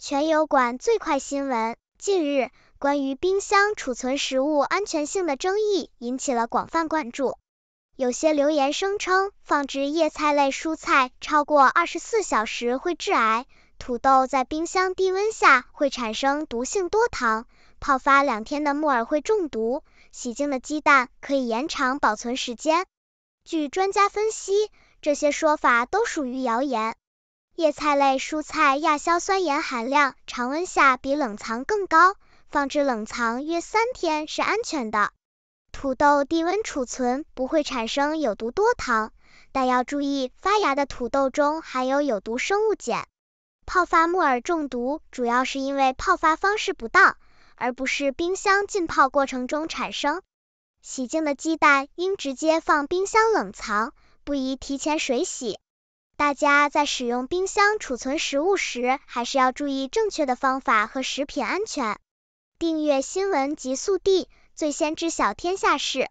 全油管最快新闻。近日，关于冰箱储存食物安全性的争议引起了广泛关注。有些留言声称，放置叶菜类蔬菜超过24小时会致癌，土豆在冰箱低温下会产生毒性多糖，泡发2天的木耳会中毒，洗净的鸡蛋可以延长保存时间。据专家分析，这些说法都属于谣言。叶菜类蔬菜亚硝酸盐含量常温下比冷藏更高，放置冷藏约3天是安全的。土豆低温储存不会产生有毒多糖，但要注意发芽的土豆中含有毒生物碱。泡发木耳中毒主要是因为泡发方式不当，而不是冰箱浸泡过程中产生。洗净的鸡蛋应直接放冰箱冷藏，不宜提前水洗。大家在使用冰箱储存食物时，还是要注意正确的方法和食品安全。订阅新闻极速递，最先知晓天下事。